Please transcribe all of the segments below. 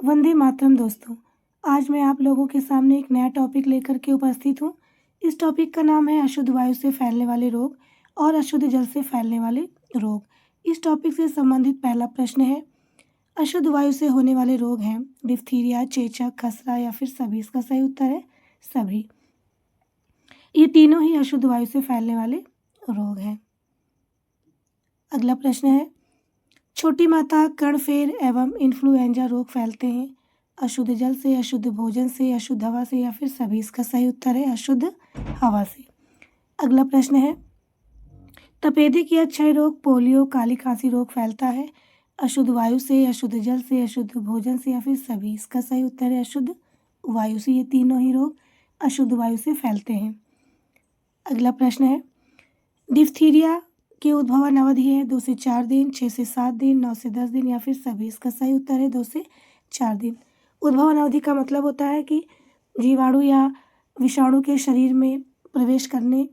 वंदे मातरम दोस्तों। आज मैं आप लोगों के सामने एक नया टॉपिक लेकर के उपस्थित हूँ। इस टॉपिक का नाम है अशुद्ध वायु से फैलने वाले रोग और अशुद्ध जल से फैलने वाले रोग। इस टॉपिक से संबंधित पहला प्रश्न है, अशुद्ध वायु से होने वाले रोग हैं डिप्थीरिया, चेचक, खसरा या फिर सभी। इसका सही उत्तर है सभी। ये तीनों ही अशुद्ध वायु से फैलने वाले रोग हैं। अगला प्रश्न है, छोटी माता कर्णफेर एवं इन्फ्लुएंजा रोग फैलते हैं अशुद्ध जल से, अशुद्ध भोजन से, अशुद्ध हवा से या फिर सभी। इसका सही उत्तर है अशुद्ध हवा से। अगला प्रश्न है, तपेदिक या क्षय रोग, पोलियो, काली खांसी रोग फैलता है अशुद्ध वायु से, अशुद्ध जल से, अशुद्ध भोजन से या फिर सभी। इसका सही उत्तर है अशुद्ध वायु से। ये तीनों ही रोग अशुद्ध वायु से फैलते हैं। अगला प्रश्न है, डिप्थीरिया की उद्भवन अवधि है 2 से 4 दिन, 6 से 7 दिन, 9 से 10 दिन या फिर सभी। इसका सही उत्तर है 2 से 4 दिन। उद्भवन अवधि का मतलब होता है कि जीवाणु या विषाणु के शरीर में प्रवेश करने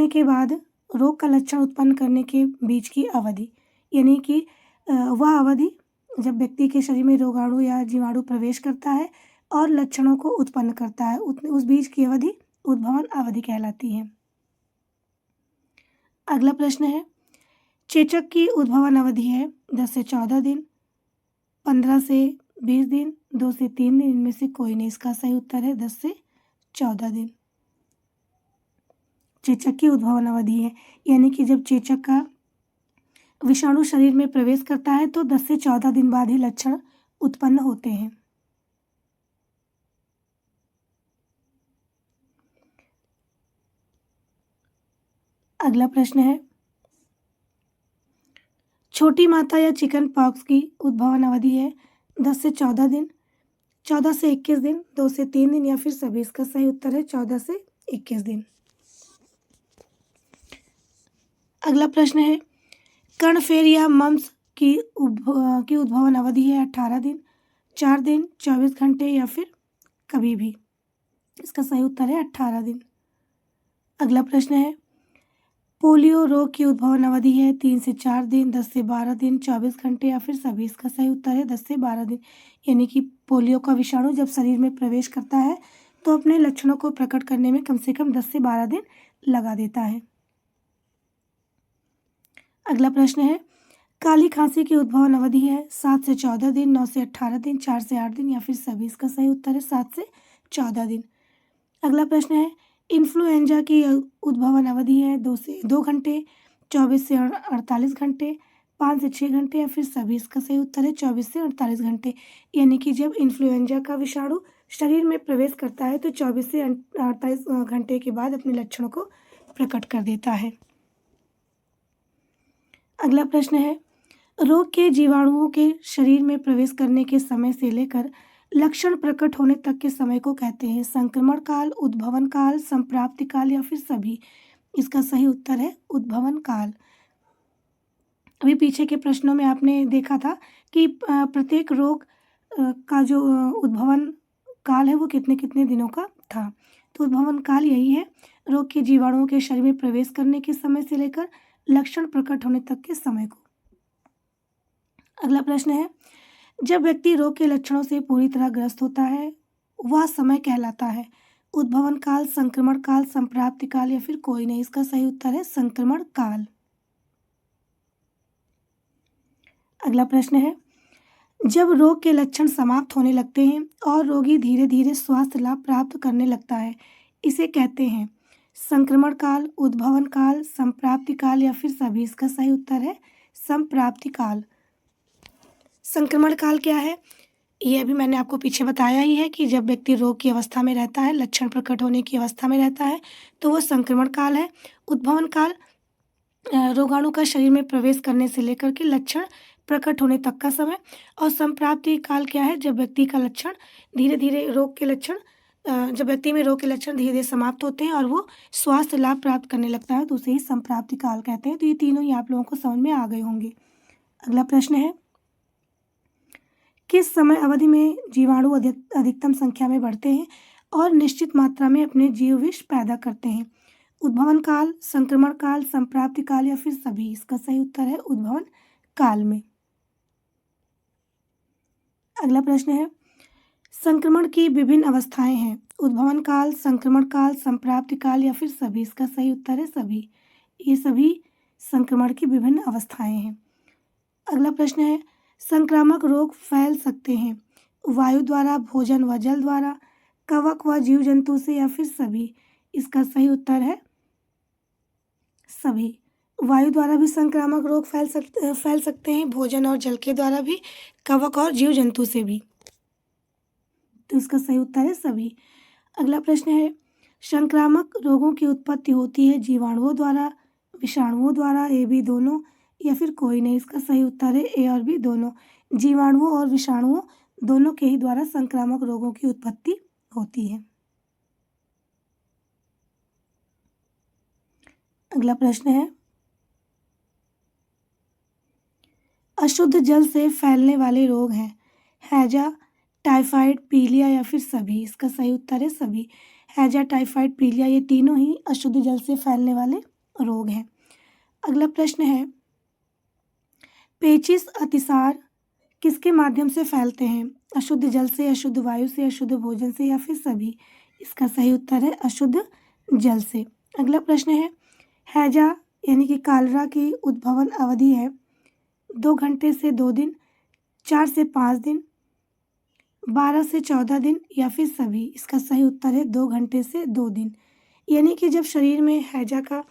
के बाद रोग का लक्षण उत्पन्न करने के बीच की अवधि, यानी कि वह अवधि जब व्यक्ति के शरीर में रोगाणु या जीवाणु प्रवेश करता है और लक्षणों को उत्पन्न करता है, उस बीच की अवधि उद्भवन अवधि कहलाती है। अगला प्रश्न है, चेचक की उद्भवन अवधि है 10 से 14 दिन, 15 से 20 दिन, 2 से 3 दिन, इनमें से कोई नहीं। इसका सही उत्तर है 10 से 14 दिन। चेचक की उद्भवन अवधि है, यानी कि जब चेचक का विषाणु शरीर में प्रवेश करता है तो 10 से 14 दिन बाद ही लक्षण उत्पन्न होते हैं। अगला प्रश्न है, छोटी माता या चिकन पॉक्स की उद्भवन अवधि है 10 से 14 दिन, 14 से 21 दिन, 2 से 3 दिन या फिर सभी। इसका सही उत्तर है 14 से 21 दिन। अगला प्रश्न है, कर्णफेर या मम्स की उद्भवन अवधि है 18 दिन, 4 दिन, 24 घंटे या फिर कभी भी। इसका सही उत्तर है 18 दिन। अगला प्रश्न है, पोलियो रोग की उद्भवन अवधि है 3 से 4 दिन, 10 से 12 दिन, 24 घंटे या फिर सभी। इसका सही उत्तर है 10 से 12 दिन, यानी कि पोलियो का विषाणु जब शरीर में प्रवेश करता है तो अपने लक्षणों को प्रकट करने में कम से कम 10 से 12 दिन लगा देता है। अगला प्रश्न है, काली खांसी की उद्भवन अवधि है 7 से 14 दिन, 9 से 18 दिन, 4 से 8 दिन या फिर सभी। इसका सही उत्तर है 7 से 14 दिन। अगला प्रश्न है, इन्फ्लुएंजा की उद्भवन अवधि है 2 घंटे, 24 से 48 घंटे, 5 से 6 घंटे या फिर सभी। इसका सही उत्तर है 24 से 48 घंटे, यानी कि जब इन्फ्लुएंजा का विषाणु शरीर में प्रवेश करता है तो 24 से 48 घंटे के बाद अपने लक्षणों को प्रकट कर देता है। अगला प्रश्न है, रोग के जीवाणुओं के शरीर में प्रवेश करने के समय से लेकर लक्षण प्रकट होने तक के समय को कहते हैं संक्रमण काल, उद्भवन काल, संप्राप्ति काल या फिर सभी। इसका सही उत्तर है उद्भवन काल। अभी पीछे के प्रश्नों में आपने देखा था कि प्रत्येक रोग का जो उद्भवन काल है वो कितने कितने दिनों का था। तो उद्भवन काल यही है, रोग के जीवाणुओं के शरीर में प्रवेश करने के समय से लेकर लक्षण प्रकट होने तक के समय को। अगला प्रश्न है, जब व्यक्ति रोग के लक्षणों से पूरी तरह ग्रस्त होता है वह समय कहलाता है उद्भवन काल, संक्रमण काल, संप्राप्ति काल या फिर कोई नहीं। इसका सही उत्तर है संक्रमण काल। अगला प्रश्न है, जब रोग के लक्षण समाप्त होने लगते हैं और रोगी धीरे धीरे स्वास्थ्य लाभ प्राप्त करने लगता है इसे कहते हैं संक्रमण काल, उद्भवन काल, संप्राप्ति काल या फिर सभी। इसका सही उत्तर है संप्राप्ति काल। संक्रमण काल क्या है, ये अभी मैंने आपको पीछे बताया ही है कि जब व्यक्ति रोग की अवस्था में रहता है, लक्षण प्रकट होने की अवस्था में रहता है तो वो संक्रमण काल है। उद्भवन काल रोगाणु का शरीर में प्रवेश करने से लेकर के लक्षण प्रकट होने तक का समय, और संप्राप्ति काल क्या है, जब व्यक्ति का लक्षण धीरे धीरे जब व्यक्ति में रोग के लक्षण धीरे धीरे समाप्त होते हैं और वो स्वास्थ्य लाभ प्राप्त करने लगता है तो उसे ही संप्राप्ति काल कहते हैं। तो ये तीनों ही आप लोगों को समझ में आ गए होंगे। अगला प्रश्न है, किस समय अवधि में जीवाणु अधिकतम संख्या में बढ़ते हैं और निश्चित मात्रा में अपने जीव विष पैदा करते हैं उद्भवन काल, संक्रमण काल, संप्राप्ति काल या फिर सभी। इसका सही उत्तर है उद्भवन काल में। अगला प्रश्न है, संक्रमण की विभिन्न अवस्थाएं हैं। उद्भवन काल, संक्रमण काल, संप्राप्ति काल या फिर सभी। इसका सही उत्तर है सभी। ये सभी संक्रमण की विभिन्न अवस्थाएं हैं। अगला प्रश्न है, संक्रामक रोग फैल सकते हैं वायु द्वारा, भोजन व जल द्वारा, कवक व जीव जंतु से या फिर सभी। इसका सही उत्तर है सभी। वायु द्वारा भी संक्रामक रोग फैल सकते हैं, भोजन और जल के द्वारा भी, कवक और जीव जंतु से भी। तो इसका सही उत्तर है सभी। अगला प्रश्न है, संक्रामक रोगों की उत्पत्ति होती है जीवाणुओं द्वारा, विषाणुओं द्वारा, ए बी दोनों या फिर कोई नहीं। इसका सही उत्तर है ए और बी दोनों। जीवाणुओं और विषाणुओं दोनों के ही द्वारा संक्रामक रोगों की उत्पत्ति होती है। अगला प्रश्न है, अशुद्ध जल से फैलने वाले रोग हैं। हैजा, टाइफाइड, पीलिया या फिर सभी। इसका सही उत्तर है सभी। हैजा, टाइफाइड, पीलिया ये तीनों ही अशुद्ध जल से फैलने वाले रोग हैं। अगला प्रश्न है, पेचिश अतिसार किसके माध्यम से फैलते हैं। अशुद्ध जल से, अशुद्ध वायु से, अशुद्ध भोजन से या फिर सभी। इसका सही उत्तर है अशुद्ध जल से। अगला प्रश्न है, हैजा यानी कि कालरा की उद्भवन अवधि है 2 घंटे से 2 दिन, 4 से 5 दिन, 12 से 14 दिन या फिर सभी। इसका सही उत्तर है 2 घंटे से 2 दिन। यानी कि जब शरीर में हैजा का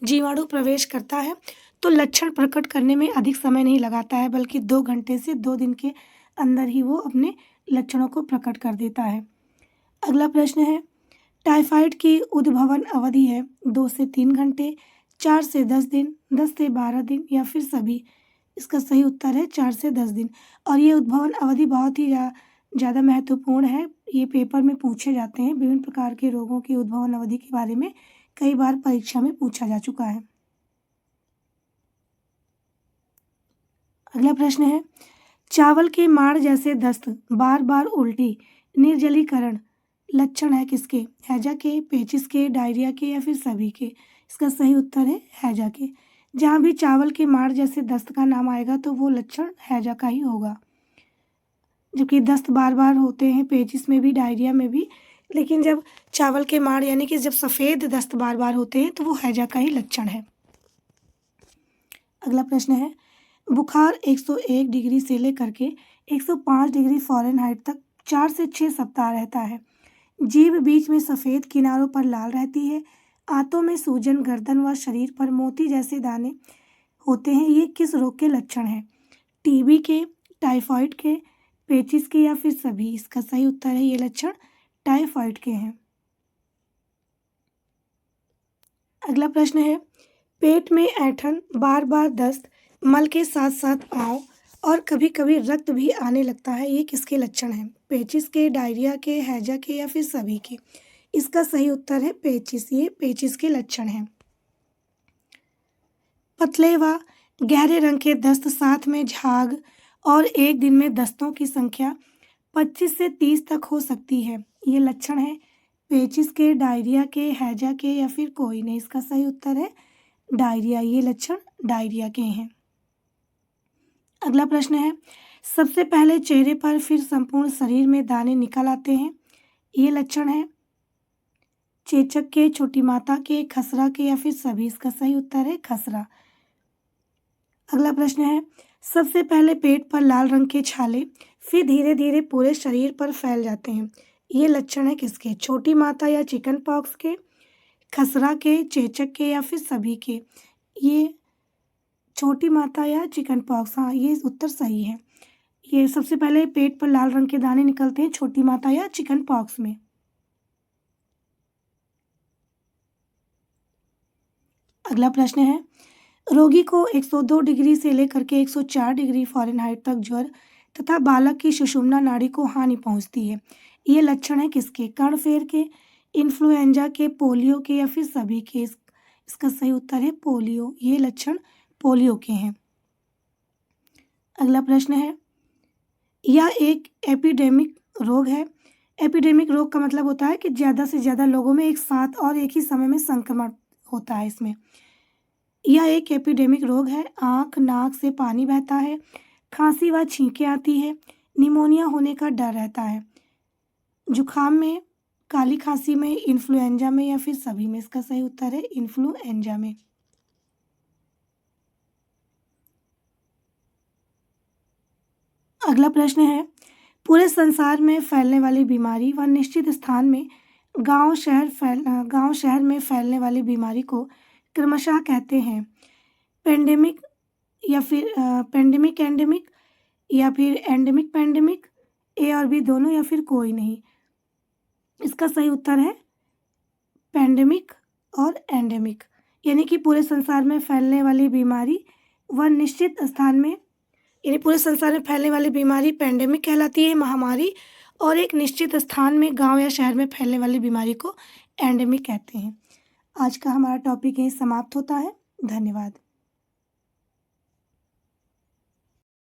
जीवाणु प्रवेश करता है तो लक्षण प्रकट करने में अधिक समय नहीं लगाता है, बल्कि 2 घंटे से 2 दिन के अंदर ही वो अपने लक्षणों को प्रकट कर देता है। अगला प्रश्न है, टाइफाइड की उद्भवन अवधि है 2 से 3 घंटे, 4 से 10 दिन, 10 से 12 दिन या फिर सभी। इसका सही उत्तर है 4 से 10 दिन। और ये उद्भवन अवधि बहुत ही ज़्यादा महत्वपूर्ण है। ये पेपर में पूछे जाते हैं। विभिन्न प्रकार के रोगों की उद्भवन अवधि के बारे में कई बार परीक्षा में पूछा जा चुका है। अगला प्रश्न है, चावल के माड़ जैसे दस्त, बार बार उल्टी, निर्जलीकरण लक्षण है किसके। हैजा के, पेचिश के, डायरिया के या फिर सभी के। इसका सही उत्तर है हैजा के। जहाँ भी चावल के माड़ जैसे दस्त का नाम आएगा तो वो लक्षण हैजा का ही होगा। जबकि दस्त बार बार होते हैं पेचिश में भी, डायरिया में भी, लेकिन जब चावल के माड़ यानी कि जब सफ़ेद दस्त बार बार होते हैं तो वो हैजा का ही लक्षण है। अगला प्रश्न है, बुखार 101 डिग्री से लेकर के 105 डिग्री फ़ारेनहाइट तक 4 से 6 सप्ताह रहता है। जीभ बीच में सफ़ेद, किनारों पर लाल रहती है। आंतों में सूजन, गर्दन व शरीर पर मोती जैसे दाने होते हैं। ये किस रोग के लक्षण हैं। टीबी के, टाइफाइड के, पेचिश के या फिर सभी। इसका सही उत्तर है ये लक्षण टाइफाइड के हैं। अगला प्रश्न है, पेट में ऐंठन, बार बार दस्त, मल के साथ साथ पाँव और कभी कभी रक्त भी आने लगता है। ये किसके लक्षण हैं। पेचिश के, डायरिया के, हैजा के या फिर सभी के। इसका सही उत्तर है पेचिश। ये पेचिश के लक्षण हैं। पतले व गहरे रंग के दस्त, साथ में झाग और एक दिन में दस्तों की संख्या 25 से 30 तक हो सकती है। ये लक्षण है पेचिश के, डायरिया के, हैजा के या फिर कोई नहीं। इसका सही उत्तर है डायरिया। ये लक्षण डायरिया के हैं। अगला प्रश्न है, सबसे पहले चेहरे पर फिर संपूर्ण शरीर में दाने निकल आते हैं। ये लक्षण है चेचक के, छोटी माता के, खसरा के या फिर सभी। इसका सही उत्तर है खसरा। अगला प्रश्न है, सबसे पहले पेट पर लाल रंग के छाले, फिर धीरे धीरे पूरे शरीर पर फैल जाते हैं। ये लक्षण है किसके। छोटी माता या चिकन पॉक्स के, खसरा के, चेचक के या फिर सभी के। ये छोटी माता या चिकन पॉक्स, हाँ ये उत्तर सही है। ये सबसे पहले पेट पर लाल रंग के दाने निकलते हैं छोटी माता या चिकन पॉक्स में। अगला प्रश्न है, रोगी को 102 डिग्री से लेकर के 104 डिग्री फ़ारेनहाइट तक ज्वर तथा बालक की सुषुम्ना नाड़ी को हानि पहुंचती है। ये लक्षण है किसके। कर्णफेर के, इन्फ्लुएंजा के, पोलियो के या फिर सभी के। इसका सही उत्तर है पोलियो। ये लक्षण पोलियो के हैं। अगला प्रश्न है, यह एक एपिडेमिक रोग है। एपिडेमिक रोग का मतलब होता है कि ज़्यादा से ज़्यादा लोगों में एक साथ और एक ही समय में संक्रमण होता है इसमें। यह एक एपिडेमिक रोग है। आँख, नाक से पानी बहता है, खांसी व छींकें आती है, निमोनिया होने का डर रहता है। जुखाम में, काली खांसी में, इन्फ्लुएंजा में या फिर सभी में? इसका सही उत्तर है इन्फ्लुएंजा में। अगला प्रश्न है, पूरे संसार में फैलने वाली बीमारी व निश्चित स्थान में गांव शहर में फैलने वाली बीमारी को क्रमशः कहते हैं पेंडेमिक या फिर पेंडेमिक एंडेमिक या फिर एंडेमिक पेंडेमिक, ए और बी दोनों या फिर कोई नहीं? इसका सही उत्तर है पेंडेमिक और एंडेमिक, यानी कि पूरे संसार में फैलने वाली बीमारी व निश्चित स्थान में, यानी पूरे संसार में फैलने वाली बीमारी पेंडेमिक कहलाती है, महामारी, और एक निश्चित स्थान में गांव या शहर में फैलने वाली बीमारी को एंडेमिक कहते हैं। आज का हमारा टॉपिक यहीं समाप्त होता है। धन्यवाद।